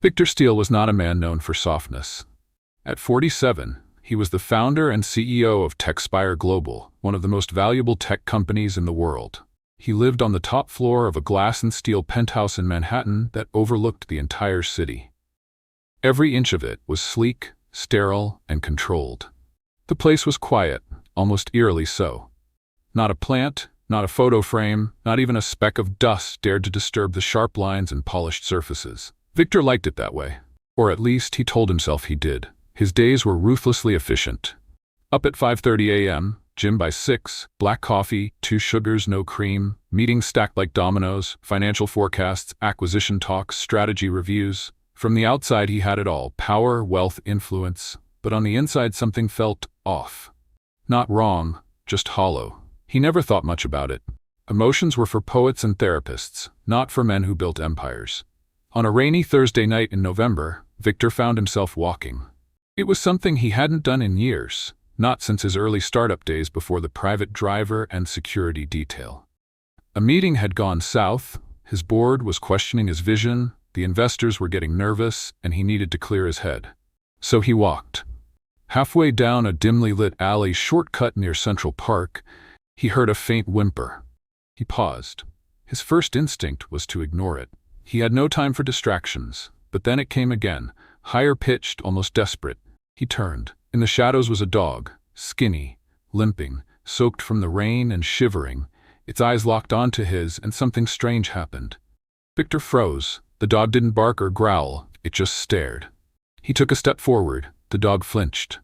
Victor Steele was not a man known for softness. At 47, he was the founder and CEO of TechSpire Global, one of the most valuable tech companies in the world. He lived on the top floor of a glass and steel penthouse in Manhattan that overlooked the entire city. Every inch of it was sleek, sterile, and controlled. The place was quiet, almost eerily so. Not a plant, not a photo frame, not even a speck of dust dared to disturb the sharp lines and polished surfaces. Victor liked it that way. Or at least he told himself he did. His days were ruthlessly efficient. Up at 5:30 a.m., gym by 6, black coffee, 2 sugars, no cream, meetings stacked like dominoes, financial forecasts, acquisition talks, strategy reviews. From the outside he had it all: power, wealth, influence. But on the inside something felt off. Not wrong, just hollow. He never thought much about it. Emotions were for poets and therapists, not for men who built empires. On a rainy Thursday night in November, Victor found himself walking. It was something he hadn't done in years, not since his early startup days before the private driver and security detail. A meeting had gone south, his board was questioning his vision, the investors were getting nervous, and he needed to clear his head. So he walked. Halfway down a dimly lit alley shortcut near Central Park, he heard a faint whimper. He paused. His first instinct was to ignore it. He had no time for distractions, but then it came again, higher-pitched, almost desperate. He turned. In the shadows was a dog, skinny, limping, soaked from the rain and shivering. Its eyes locked onto his, and something strange happened. Victor froze. The dog didn't bark or growl, it just stared. He took a step forward. The dog flinched.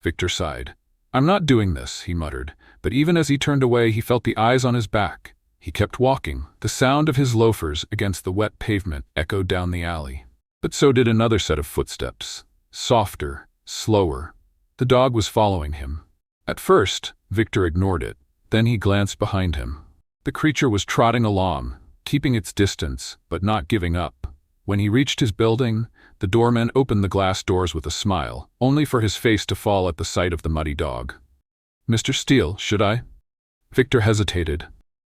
Victor sighed. "I'm not doing this," he muttered, but even as he turned away he felt the eyes on his back. He kept walking. The sound of his loafers against the wet pavement echoed down the alley. But so did another set of footsteps. Softer, slower. The dog was following him. At first, Victor ignored it. Then he glanced behind him. The creature was trotting along, keeping its distance, but not giving up. When he reached his building, the doorman opened the glass doors with a smile, only for his face to fall at the sight of the muddy dog. "Mr. Steele, should I?" Victor hesitated.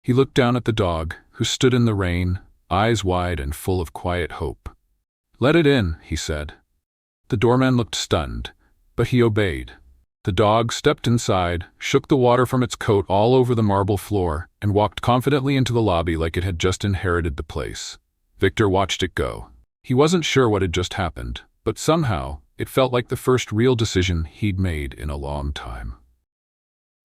He looked down at the dog, who stood in the rain, eyes wide and full of quiet hope. "Let it in," he said. The doorman looked stunned, but he obeyed. The dog stepped inside, shook the water from its coat all over the marble floor, and walked confidently into the lobby like it had just inherited the place. Victor watched it go. He wasn't sure what had just happened, but somehow it felt like the first real decision he'd made in a long time.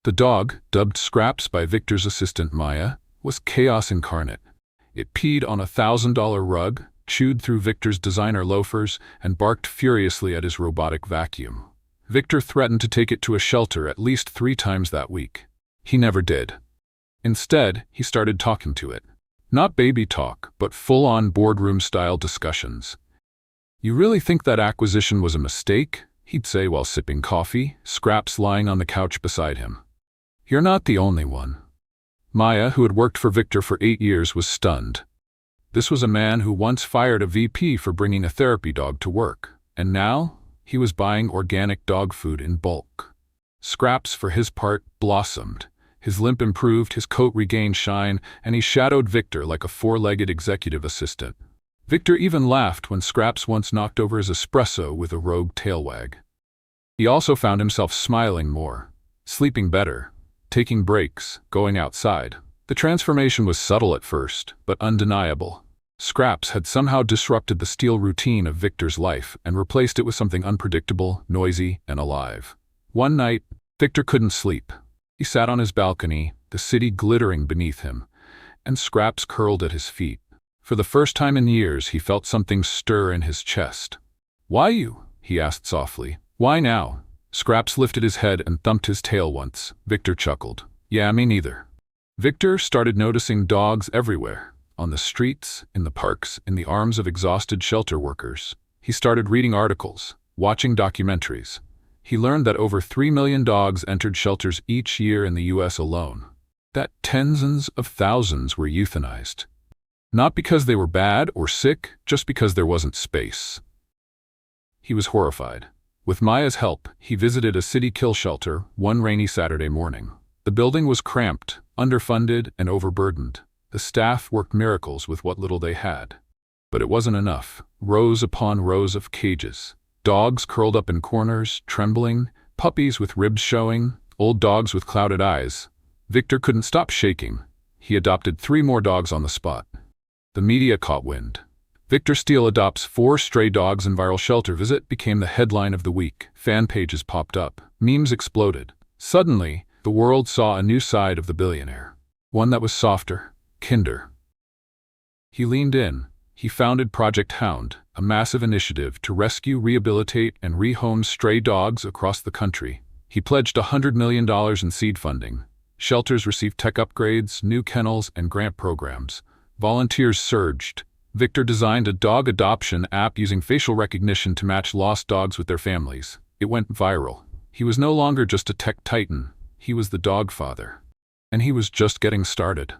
The dog, dubbed Scraps by Victor's assistant Maya, was chaos incarnate. It peed on a $1,000 rug, chewed through Victor's designer loafers, and barked furiously at his robotic vacuum. Victor threatened to take it to a shelter at least 3 times that week. He never did. Instead, he started talking to it. Not baby talk, but full-on boardroom-style discussions. "You really think that acquisition was a mistake?" he'd say while sipping coffee, Scraps lying on the couch beside him. "You're not the only one." Maya, who had worked for Victor for 8 years, was stunned. This was a man who once fired a VP for bringing a therapy dog to work, and now he was buying organic dog food in bulk. Scraps, for his part, blossomed. His limp improved, his coat regained shine, and he shadowed Victor like a 4-legged executive assistant. Victor even laughed when Scraps once knocked over his espresso with a rogue tail wag. He also found himself smiling more, sleeping better, taking breaks, going outside. The transformation was subtle at first, but undeniable. Scraps had somehow disrupted the steel routine of Victor's life and replaced it with something unpredictable, noisy, and alive. One night, Victor couldn't sleep. He sat on his balcony, the city glittering beneath him, and Scraps curled at his feet. For the first time in years, he felt something stir in his chest. "Why you?" he asked softly. "Why now?" Scraps lifted his head and thumped his tail once. Victor chuckled. "Yeah, me neither." Victor started noticing dogs everywhere. On the streets, in the parks, in the arms of exhausted shelter workers. He started reading articles, watching documentaries. He learned that over 3 million dogs entered shelters each year in the US alone. That tens of thousands were euthanized. Not because they were bad or sick, just because there wasn't space. He was horrified. With Maya's help, he visited a city kill shelter one rainy Saturday morning. The building was cramped, underfunded, and overburdened. The staff worked miracles with what little they had. But it wasn't enough. Rows upon rows of cages. Dogs curled up in corners, trembling, puppies with ribs showing, old dogs with clouded eyes. Victor couldn't stop shaking. He adopted 3 more dogs on the spot. The media caught wind. Victor Steele adopts 4 stray dogs in viral shelter visit became the headline of the week. Fan pages popped up. Memes exploded. Suddenly, the world saw a new side of the billionaire. One that was softer, kinder. He leaned in. He founded Project Hound, a massive initiative to rescue, rehabilitate, and rehome stray dogs across the country. He pledged $100 million in seed funding. Shelters received tech upgrades, new kennels, and grant programs. Volunteers surged. Victor designed a dog adoption app using facial recognition to match lost dogs with their families. It went viral. He was no longer just a tech titan. He was the dog father. And he was just getting started.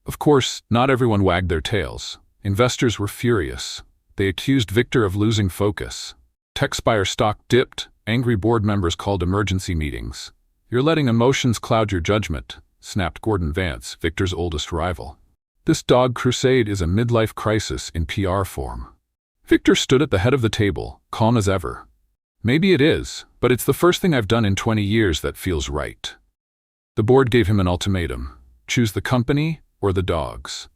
Of course, not everyone wagged their tails. Investors were furious. They accused Victor of losing focus. TechSpire stock dipped. Angry board members called emergency meetings. "You're letting emotions cloud your judgment," snapped Gordon Vance, Victor's oldest rival. "This dog crusade is a midlife crisis in PR form." Victor stood at the head of the table, calm as ever. "Maybe it is, but it's the first thing I've done in 20 years that feels right." The board gave him an ultimatum. Choose the company or the dogs.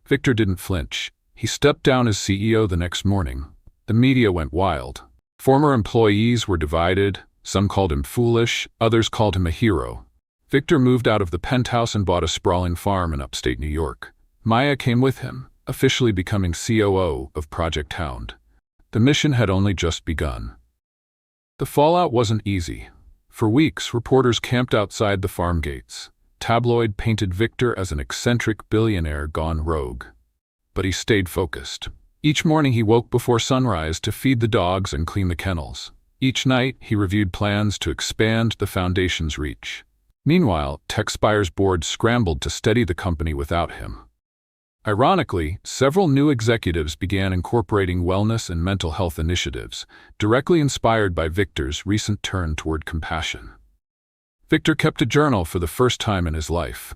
Victor didn't flinch. He stepped down as CEO the next morning. The media went wild. Former employees were divided. Some called him foolish, others called him a hero. Victor moved out of the penthouse and bought a sprawling farm in upstate New York. Maya came with him, officially becoming COO of Project Hound. The mission had only just begun. The fallout wasn't easy. For weeks, reporters camped outside the farm gates. Tabloid painted Victor as an eccentric billionaire gone rogue. But he stayed focused. Each morning he woke before sunrise to feed the dogs and clean the kennels. Each night he reviewed plans to expand the foundation's reach. Meanwhile, TechSpire's board scrambled to steady the company without him. Ironically, several new executives began incorporating wellness and mental health initiatives, directly inspired by Victor's recent turn toward compassion. Victor kept a journal for the first time in his life.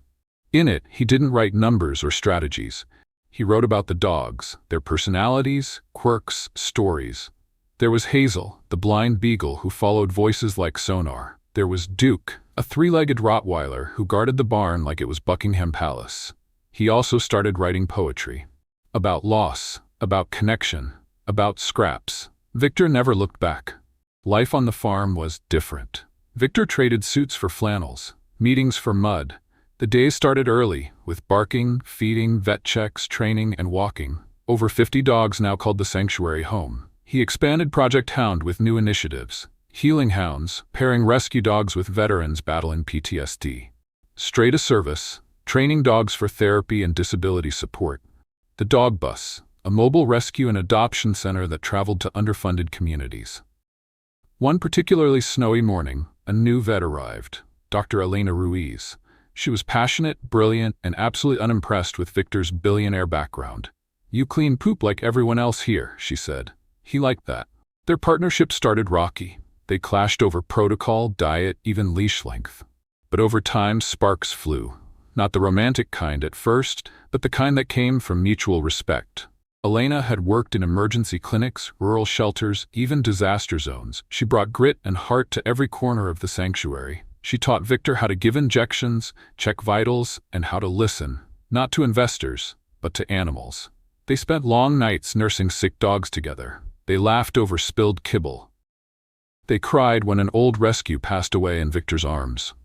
In it, he didn't write numbers or strategies. He wrote about the dogs, their personalities, quirks, stories. There was Hazel, the blind beagle who followed voices like sonar. There was Duke, a 3-legged Rottweiler who guarded the barn like it was Buckingham Palace. He also started writing poetry. About loss, about connection, about scraps. Victor never looked back. Life on the farm was different. Victor traded suits for flannels, meetings for mud. The days started early, with barking, feeding, vet checks, training, and walking. Over 50 dogs now called the sanctuary home. He expanded Project Hound with new initiatives. Healing hounds, pairing rescue dogs with veterans battling PTSD. Stray to service, training dogs for therapy and disability support. The Dog Bus, a mobile rescue and adoption center that traveled to underfunded communities. One particularly snowy morning, a new vet arrived, Dr. Elena Ruiz. She was passionate, brilliant, and absolutely unimpressed with Victor's billionaire background. "You clean poop like everyone else here," she said. He liked that. Their partnership started rocky. They clashed over protocol, diet, even leash length. But over time, sparks flew. Not the romantic kind at first, but the kind that came from mutual respect. Elena had worked in emergency clinics, rural shelters, even disaster zones. She brought grit and heart to every corner of the sanctuary. She taught Victor how to give injections, check vitals, and how to listen, not to investors, but to animals. They spent long nights nursing sick dogs together. They laughed over spilled kibble. They cried when an old rescue passed away in Victor's arms.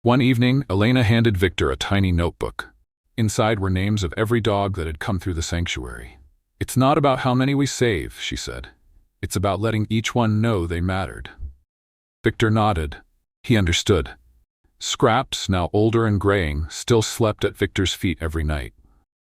One evening, Elena handed Victor a tiny notebook. Inside were names of every dog that had come through the sanctuary. "It's not about how many we save," she said. "It's about letting each one know they mattered." Victor nodded. He understood. Scraps, now older and graying, still slept at Victor's feet every night.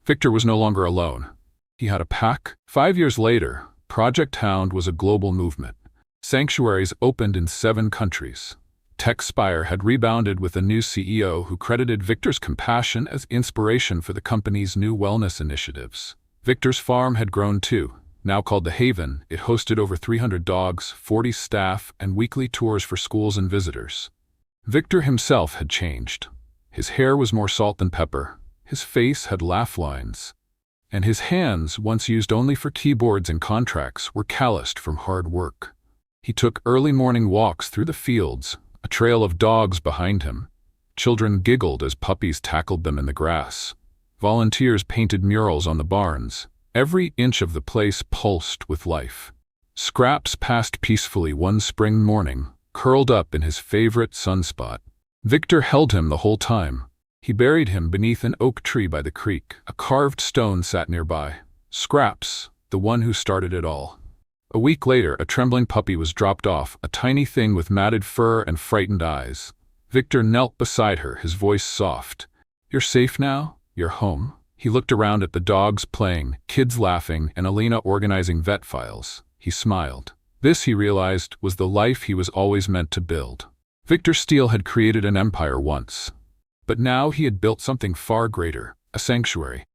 Victor was no longer alone. He had a pack. 5 years later, Project Hound was a global movement. Sanctuaries opened in 7 countries. TechSpire had rebounded with a new CEO who credited Victor's compassion as inspiration for the company's new wellness initiatives. Victor's farm had grown too. Now called The Haven, it hosted over 300 dogs, 40 staff, and weekly tours for schools and visitors. Victor himself had changed. His hair was more salt than pepper. His face had laugh lines. and his hands, once used only for keyboards and contracts, were calloused from hard work. He took early morning walks through the fields, a trail of dogs behind him. Children giggled as puppies tackled them in the grass. Volunteers painted murals on the barns. Every inch of the place pulsed with life. Scraps passed peacefully one spring morning, curled up in his favorite sunspot. Victor held him the whole time. He buried him beneath an oak tree by the creek. A carved stone sat nearby. Scraps, the one who started it all. A week later, a trembling puppy was dropped off, a tiny thing with matted fur and frightened eyes. Victor knelt beside her, his voice soft. "You're safe now? You're home?" He looked around at the dogs playing, kids laughing, and Alina organizing vet files. He smiled. This, he realized, was the life he was always meant to build. Victor Steele had created an empire once. But now he had built something far greater, a sanctuary.